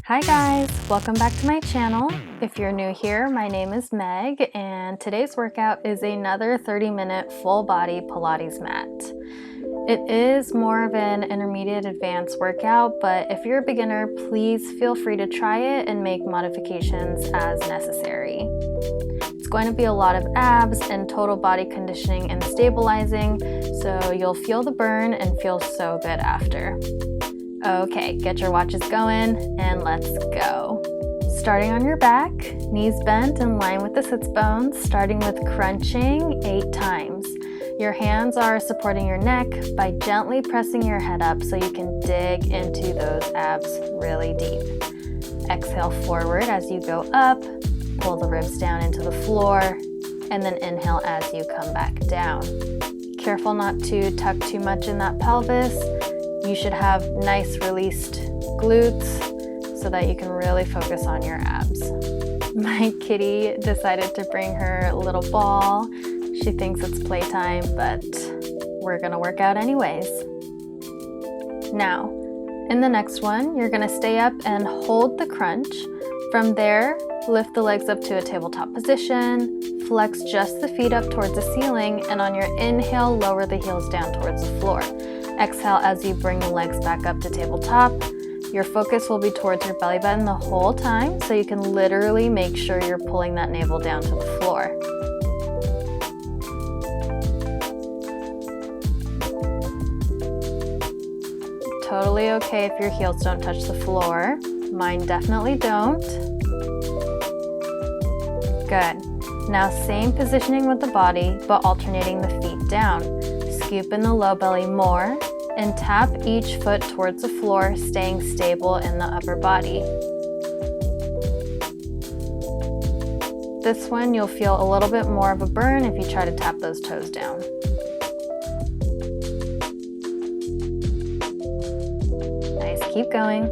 Hi guys, welcome back to my channel. If you're new here, my name is Meg and today's workout is another 30-minute full body Pilates mat. It is more of an intermediate advanced workout, but if you're a beginner, please feel free to try it and make modifications as necessary. It's going to be a lot of abs and total body conditioning and stabilizing, so you'll feel the burn and feel so good after. Okay, get your watches going and let's go. Starting on your back, knees bent in line with the sits bones, starting with crunching 8 times. Your hands are supporting your neck by gently pressing your head up so you can dig into those abs really deep. Exhale forward as you go up, pull the ribs down into the floor, and then inhale as you come back down. Careful not to tuck too much in that pelvis. You should have nice released glutes so that you can really focus on your abs. My kitty decided to bring her little ball. She thinks it's playtime, but we're gonna work out anyways. Now, in the next one, you're gonna stay up and hold the crunch. From there, lift the legs up to a tabletop position, flex just the feet up towards the ceiling, and on your inhale, lower the heels down towards the floor. Exhale as you bring the legs back up to tabletop. Your focus will be towards your belly button the whole time, so you can literally make sure you're pulling that navel down to the floor. Totally okay if your heels don't touch the floor. Mine definitely don't. Good. Now same positioning with the body, but alternating the feet down. Scoop in the low belly more and tap each foot towards the floor, staying stable in the upper body. This one you'll feel a little bit more of a burn if you try to tap those toes down. Nice, keep going.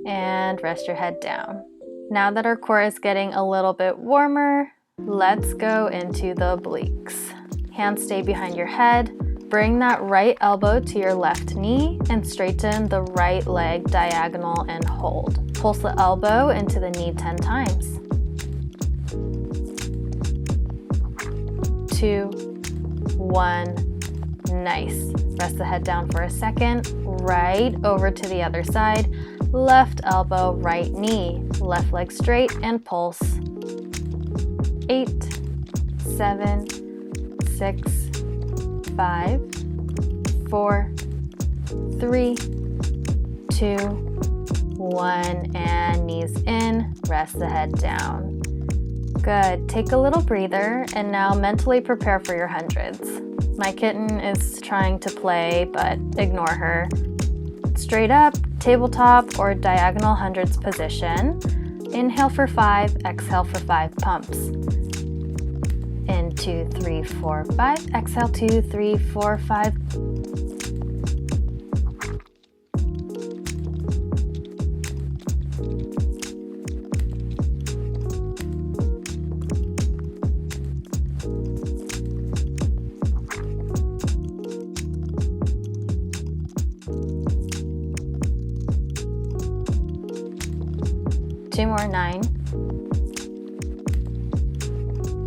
And rest your head down. Now that our core is getting a little bit warmer, let's go into the obliques. Hands stay behind your head. Bring that right elbow to your left knee and straighten the right leg diagonal and hold. Pulse the elbow into the knee 10 times. 2, 1, nice. Rest the head down for a second. Right over to the other side. Left elbow, right knee, left leg straight and pulse. 8, 7, 6, 5, 4, 3, 2, 1, and knees in, rest the head down. Good, take a little breather and now mentally prepare for your hundreds. My kitten is trying to play, but ignore her. Straight up, tabletop or diagonal hundreds position. Inhale for 5, exhale for 5 pumps. In 2, 3, 4, 5. Exhale 2, 3, 4, 5. Two more, 9,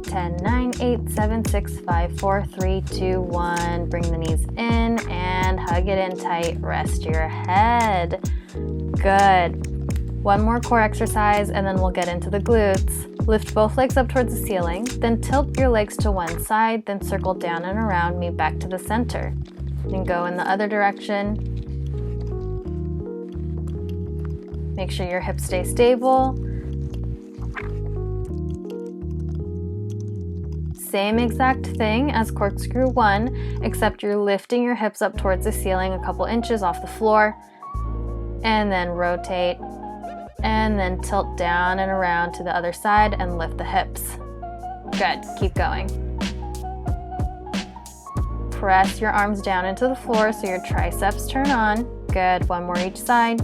10, 9, 8, 7, 6, 5, 4, 3, 2, 1. Bring the knees in and hug it in tight. Rest your head. Good. One more core exercise and then we'll get into the glutes. Lift both legs up towards the ceiling, then tilt your legs to one side, then circle down and around me back to the center. Then go in the other direction. Make sure your hips stay stable. Same exact thing as corkscrew 1, except you're lifting your hips up towards the ceiling a couple inches off the floor, and then rotate, and then tilt down and around to the other side and lift the hips. Good, keep going. Press your arms down into the floor so your triceps turn on. Good, one more each side.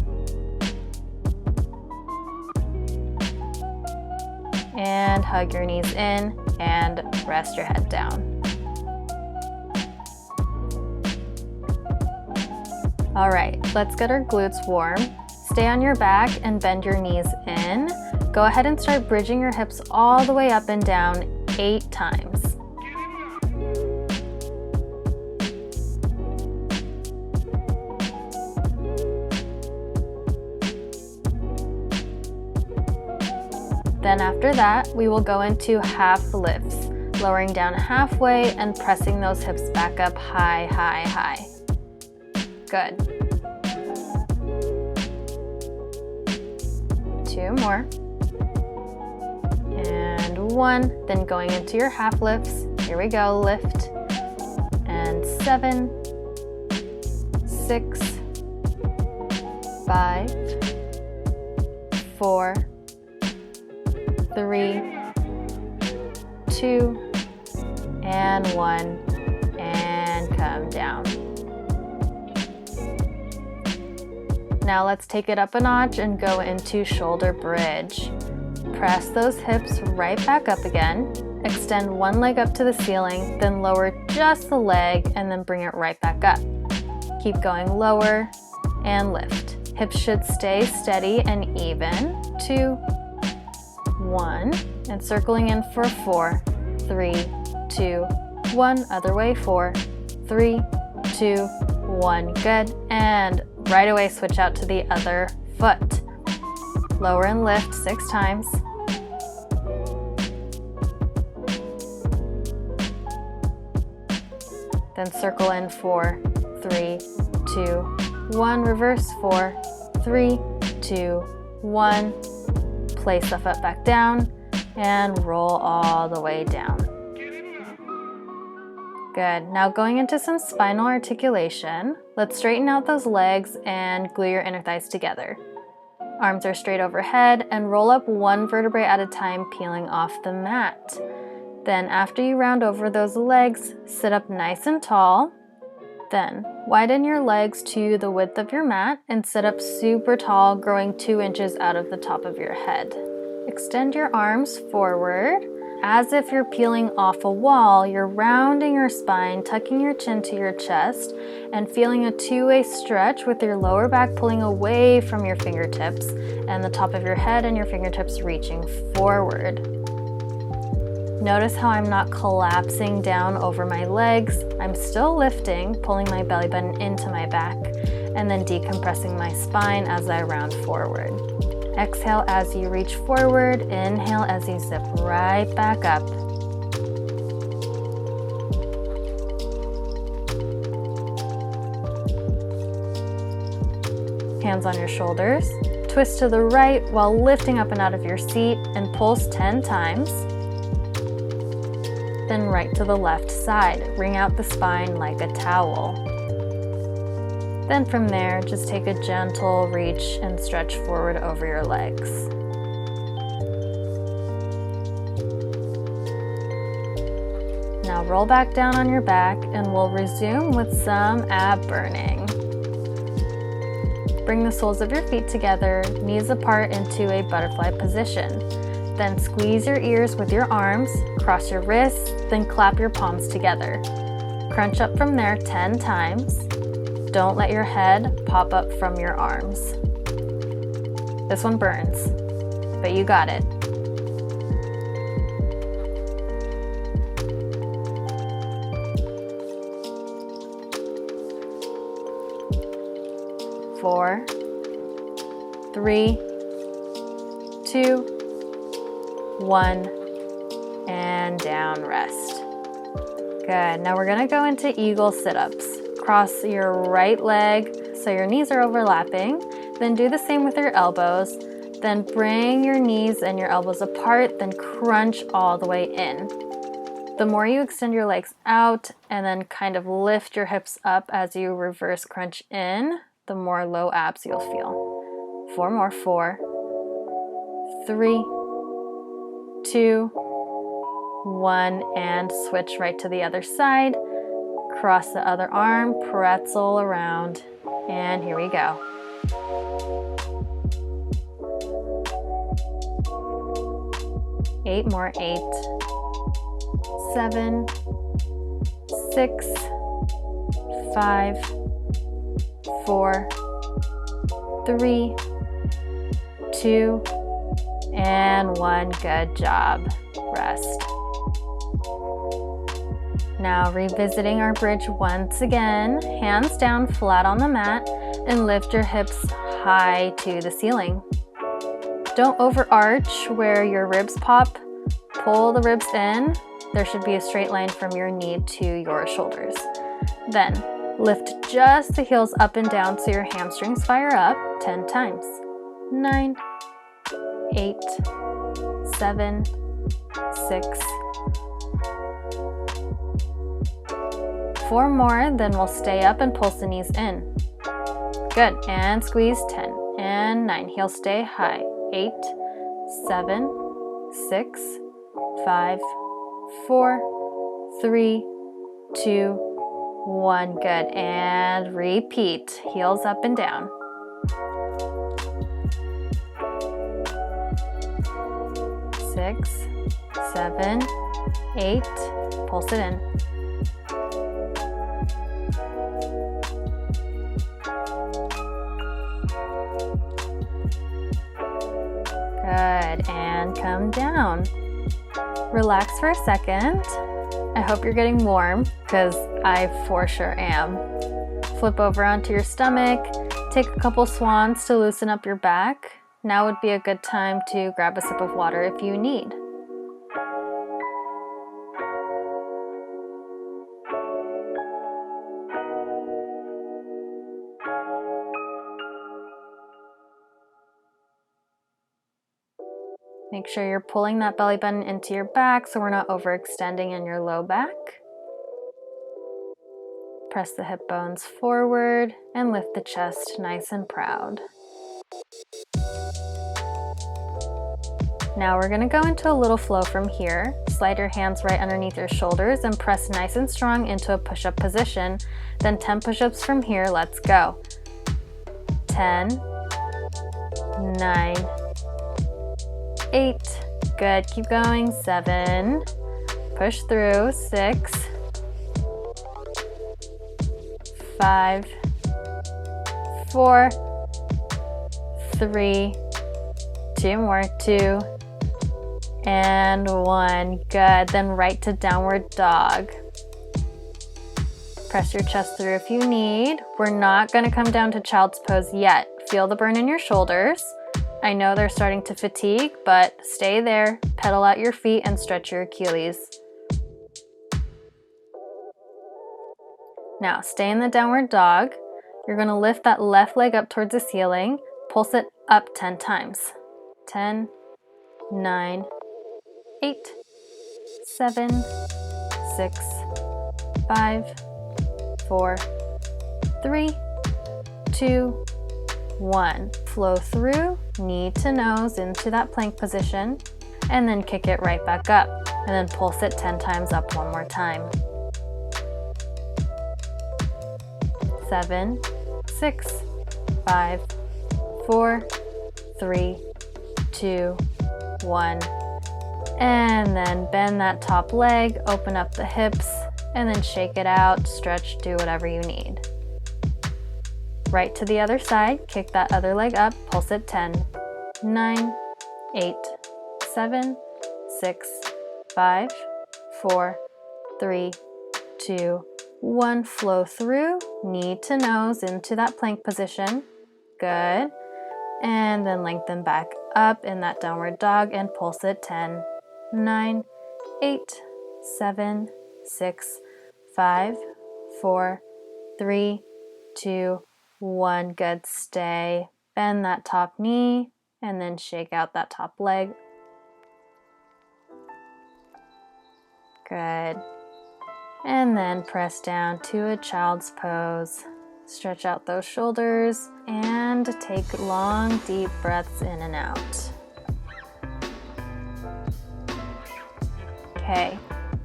And hug your knees in and rest your head down. All right, let's get our glutes warm. Stay on your back and bend your knees in. Go ahead and start bridging your hips all the way up and down 8 times. Then after that, we will go into half lifts, lowering down halfway and pressing those hips back up high, high, high. Good. 2 more. And 1. Then going into your half lifts. Here we go, lift. And 7, 6, 5, 4, 3, 2, and 1, and come down. Now let's take it up a notch and go into shoulder bridge. Press those hips right back up again. Extend one leg up to the ceiling, then lower just the leg and then bring it right back up. Keep going lower and lift. Hips should stay steady and even. 2, 1, and circling in for 4, 3, 2, 1, other way, 4, 3, 2, 1, good, and right away switch out to the other foot. Lower and lift 6 times. Then circle in 4, 3, 2, 1, reverse 4, 3, 2, 1, place the foot back down and roll all the way down. Good. Now going into some spinal articulation, let's straighten out those legs and glue your inner thighs together. Arms are straight overhead and roll up 1 vertebrae at a time, peeling off the mat. Then after you round over those legs, sit up nice and tall. Then widen your legs to the width of your mat and sit up super tall, growing 2 inches out of the top of your head. Extend your arms forward. As if you're peeling off a wall, you're rounding your spine, tucking your chin to your chest, and feeling a 2-way stretch with your lower back pulling away from your fingertips and the top of your head and your fingertips reaching forward. Notice how I'm not collapsing down over my legs. I'm still lifting, pulling my belly button into my back, and then decompressing my spine as I round forward. Exhale as you reach forward, inhale as you zip right back up. Hands on your shoulders. Twist to the right while lifting up and out of your seat and pulse 10 times. Then right to the left side. Wring out the spine like a towel. Then from there, just take a gentle reach and stretch forward over your legs. Now roll back down on your back and we'll resume with some ab burning. Bring the soles of your feet together, knees apart into a butterfly position. Then squeeze your ears with your arms, cross your wrists, then clap your palms together. Crunch up from there 10 times. Don't let your head pop up from your arms. This one burns, but you got it. Four, 3, 2, 1, and down, rest. Good. Now we're gonna go into eagle sit-ups. Cross your right leg so your knees are overlapping. Then do the same with your elbows. Then bring your knees and your elbows apart, then crunch all the way in. The more you extend your legs out and then kind of lift your hips up as you reverse crunch in, the more low abs you'll feel. 4 more, 4, 3, 2, 1, and switch right to the other side. Cross the other arm, pretzel around, and here we go. Eight more, 8, 7, 6, 5, 4, 3, 2, and 1. Good job. Rest. Now revisiting our bridge once again, hands down flat on the mat and lift your hips high to the ceiling. Don't overarch where your ribs pop. Pull the ribs in. There should be a straight line from your knee to your shoulders. Then lift just the heels up and down so your hamstrings fire up 10 times. 9, 8, 7, 6, 4 more, then we'll stay up and pulse the knees in. Good, and squeeze 10 and 9. Heels stay high. 8, 7, 6, 5, 4, 3, 2, 1. Good, and repeat. Heels up and down. 6, 7, 8. Pulse it in. Good, and come down. Relax for a second. I hope you're getting warm, because I for sure am. Flip over onto your stomach. Take a couple swans to loosen up your back. Now would be a good time to grab a sip of water if you need. Make sure you're pulling that belly button into your back so we're not overextending in your low back. Press the hip bones forward and lift the chest nice and proud. Now we're going to go into a little flow from here. Slide your hands right underneath your shoulders and press nice and strong into a push-up position. Then 10 push-ups from here. Let's go. 10, 9, 8, good, keep going. 7, push through. 6, 5, 4, 3, 2 more, 2, and 1. Good, then right to downward dog. Press your chest through if you need. We're not going to come down to child's pose yet. Feel the burn in your shoulders. I know they're starting to fatigue, but stay there, pedal out your feet, and stretch your Achilles. Now, stay in the downward dog. You're going to lift that left leg up towards the ceiling, pulse it up 10 times. 10, 9, 8, 7, 6, 5, 4, 3, 2, 1. Flow through, knee to nose into that plank position, and then kick it right back up, and then pulse it 10 times up one more time. 7, 6, 5, 4, 3, 2, 1. And then bend that top leg, open up the hips, and then shake it out, stretch, do whatever you need. Right to the other side, kick that other leg up, pulse it 10, 9, 8, 7, 6, 5, 4, 3, 2, 1. Flow through, knee to nose into that plank position. Good. And then lengthen back up in that downward dog and pulse it 10, 9, 8, 7, 6, 5, 4, 3, 2, 1. Good. Stay. Bend that top knee and then shake out that top leg. Good. And then press down to a child's pose. Stretch out those shoulders and take long, deep breaths in and out. Okay,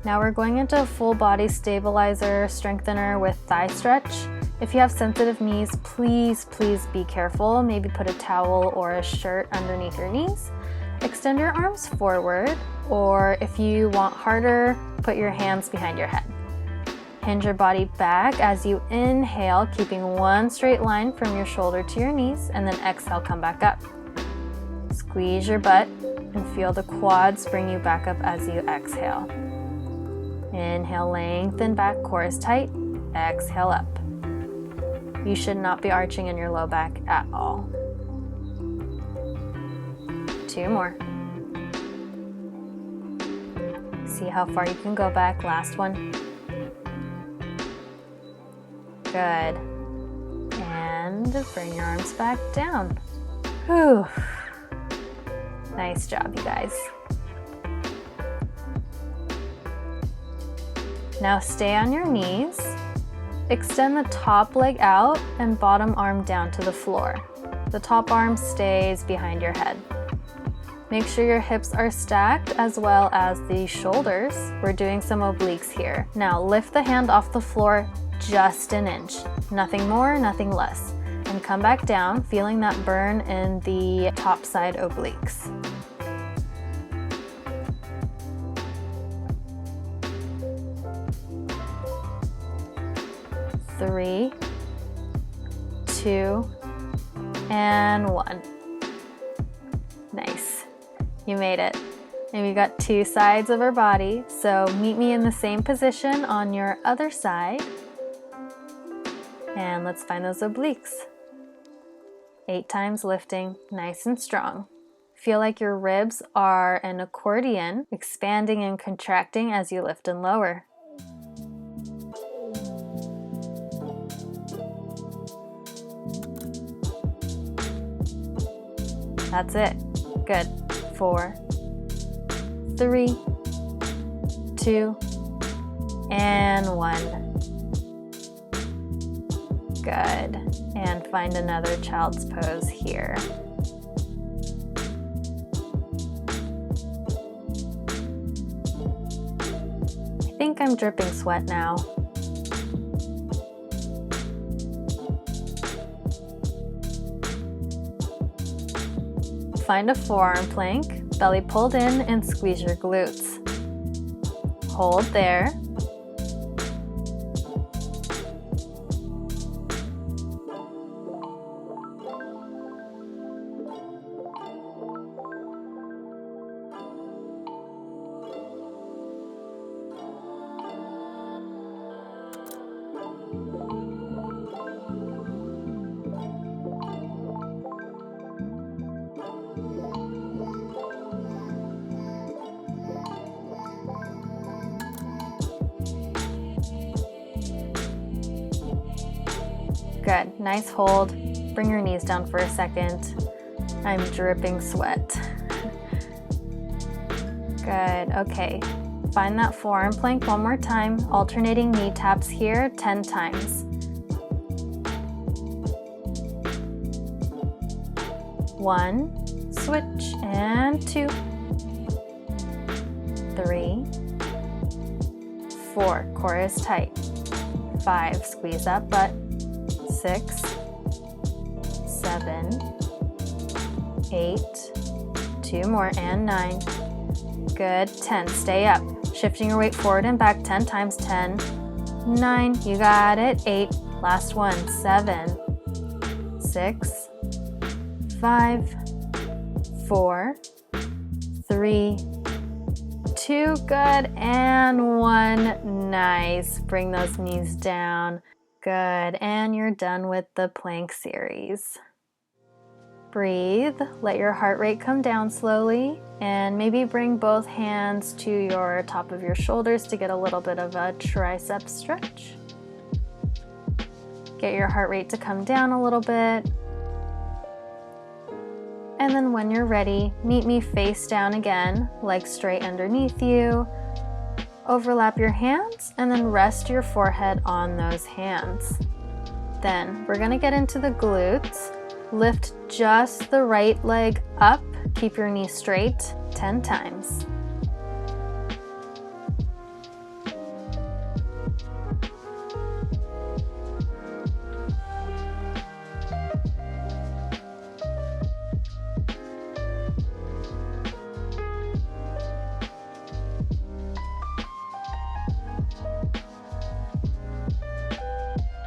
now we're going into a full body stabilizer strengthener with thigh stretch. If you have sensitive knees, please be careful. Maybe put a towel or a shirt underneath your knees. Extend your arms forward, or if you want harder, put your hands behind your head. Hinge your body back as you inhale, keeping one straight line from your shoulder to your knees, and then exhale, come back up. Squeeze your butt and feel the quads bring you back up as you exhale. Inhale, lengthen back, core is tight. Exhale up. You should not be arching in your low back at all. 2 more. See how far you can go back. Last one. Good. And bring your arms back down. Whew. Nice job, you guys. Now stay on your knees. Extend the top leg out and bottom arm down to the floor. The top arm stays behind your head. Make sure your hips are stacked as well as the shoulders. We're doing some obliques here. Now lift the hand off the floor just an inch. Nothing more, nothing less. And come back down, feeling that burn in the top side obliques. Three, 2, and 1. Nice. You made it. And we got 2 sides of our body, so meet me in the same position on your other side. And let's find those obliques. 8 times lifting, nice and strong. Feel like your ribs are an accordion, expanding and contracting as you lift and lower. That's it. Good. 4, 3, 2, and 1. Good. And find another child's pose here. I think I'm dripping sweat now. Find a forearm plank, belly pulled in, and squeeze your glutes. Hold there. Good, nice hold. Bring your knees down for a second. I'm dripping sweat. Good, okay. Find that forearm plank one more time, alternating knee taps here 10 times. 1, switch, and 2, 3, 4, core is tight. 5, squeeze that butt. 6, 7, 8, 2 more, and 9. Good, 10, stay up. Shifting your weight forward and back 10 times, 10, 9, you got it, 8, last one, 7, 6, 5, 4, 3, 2, good, and 1, nice. Bring those knees down. Good, and you're done with the plank series. Breathe, let your heart rate come down slowly, and maybe bring both hands to your top of your shoulders to get a little bit of a tricep stretch. Get your heart rate to come down a little bit. And then when you're ready, meet me face down again, legs straight underneath you. Overlap your hands and then rest your forehead on those hands. Then we're gonna get into the glutes. Lift just the right leg up. Keep your knee straight 10 times.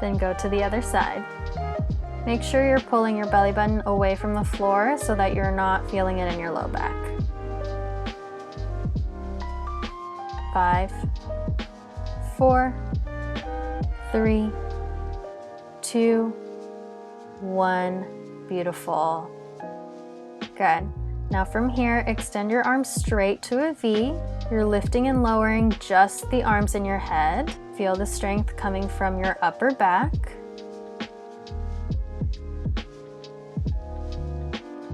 Then go to the other side. Make sure you're pulling your belly button away from the floor so that you're not feeling it in your low back. 5, 4, 3, 2, 1. Beautiful. Good. Now from here, extend your arms straight to a V. You're lifting and lowering just the arms in your head. Feel the strength coming from your upper back.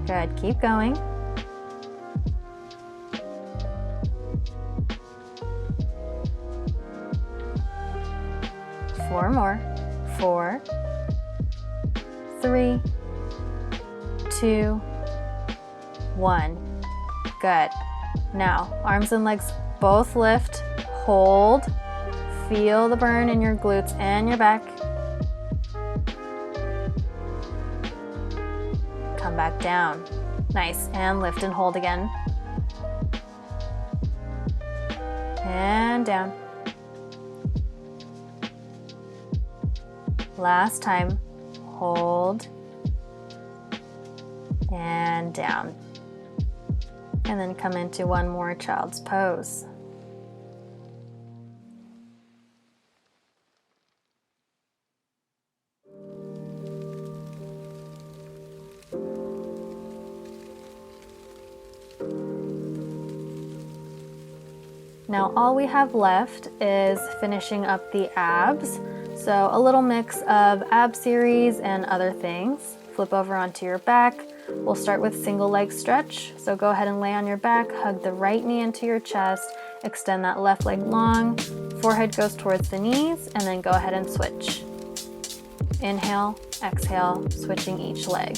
Good, keep going. Four more. 4, 3, 2, 1. Good. Now, arms and legs both lift. Hold. Feel the burn in your glutes and your back. Come back down. Nice. And lift and hold again. And down. Last time. Hold. And down. And then come into one more child's pose. Now all we have left is finishing up the abs. So a little mix of ab series and other things. Flip over onto your back. We'll start with single leg stretch. So go ahead and lay on your back, hug the right knee into your chest, extend that left leg long, forehead goes towards the knees, and then go ahead and switch. Inhale, exhale, switching each leg.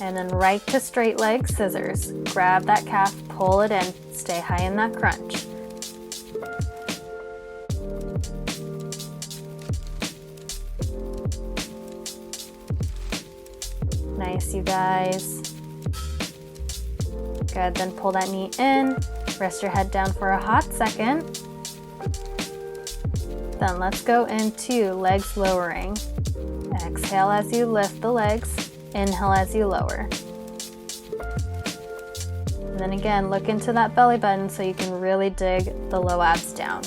And then right to straight leg scissors. Grab that calf, pull it in, stay high in that crunch. Nice, you guys. Good, then pull that knee in, rest your head down for a hot second. Then let's go into legs lowering. Exhale as you lift the legs, inhale as you lower. And then again, look into that belly button so you can really dig the low abs down.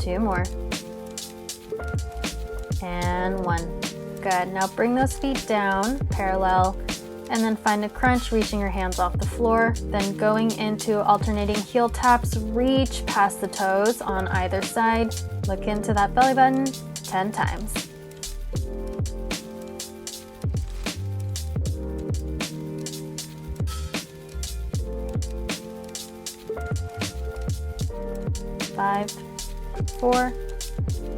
2 more. And 1. Good. Now bring those feet down, parallel, and then find a crunch, reaching your hands off the floor. Then going into alternating heel taps, reach past the toes on either side. Look into that belly button 10 times. Five, 4,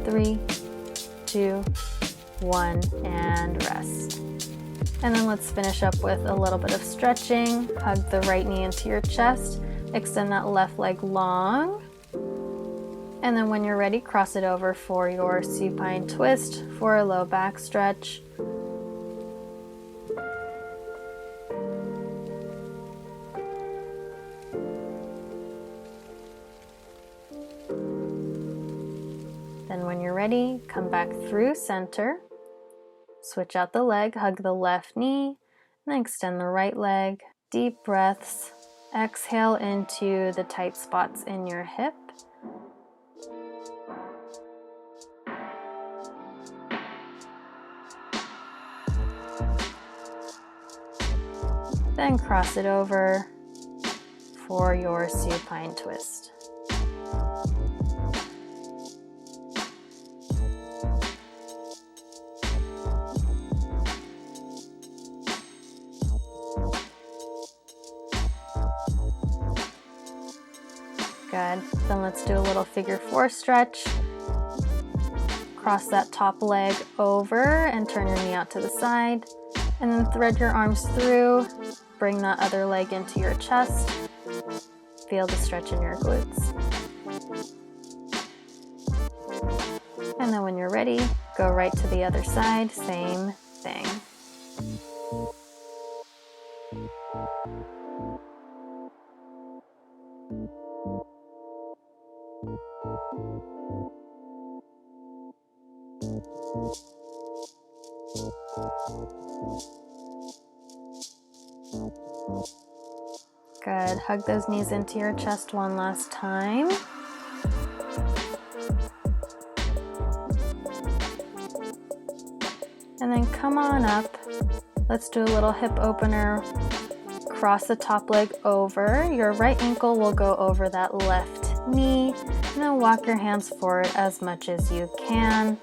3, 2, 1, and rest. And then let's finish up with a little bit of stretching. Hug the right knee into your chest, extend that left leg long, and then when you're ready, cross it over for your supine twist for a low back stretch. Then when you're ready, come back through center, switch out the leg, hug the left knee, and then extend the right leg. Deep breaths. Exhale into the tight spots in your hip. Then cross it over for your supine twist. Good. Then let's do a little figure 4 stretch. Cross that top leg over and turn your knee out to the side. And then thread your arms through. Bring that other leg into your chest. Feel the stretch in your glutes. And then when you're ready, go right to the other side. Same thing. Good. Hug those knees into your chest one last time. And then come on up. Let's do a little hip opener. Cross the top leg over. Your right ankle will go over that left knee. And then walk your hands forward as much as you can.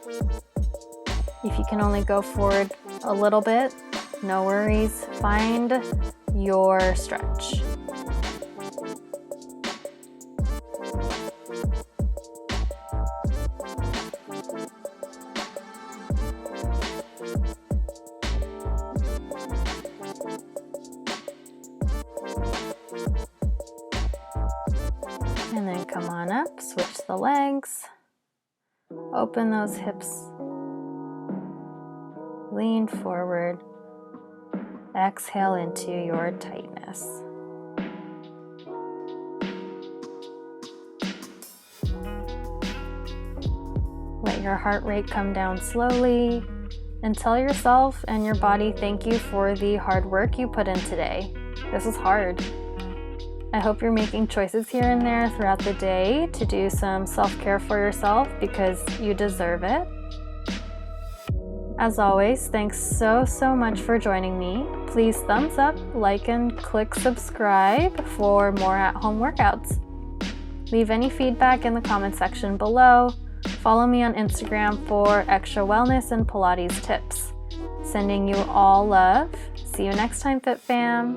If you can only go forward a little bit, no worries. Find your stretch. And then come on up, switch the legs, open those hips, lean forward, exhale into your tightness. Let your heart rate come down slowly and tell yourself and your body thank you for the hard work you put in today. This is hard. I hope you're making choices here and there throughout the day to do some self-care for yourself because you deserve it. As always, thanks so much for joining me. Please thumbs up, like, and click subscribe for more at-home workouts. Leave any feedback in the comment section below. Follow me on Instagram for extra wellness and Pilates tips. Sending you all love. See you next time, FitFam.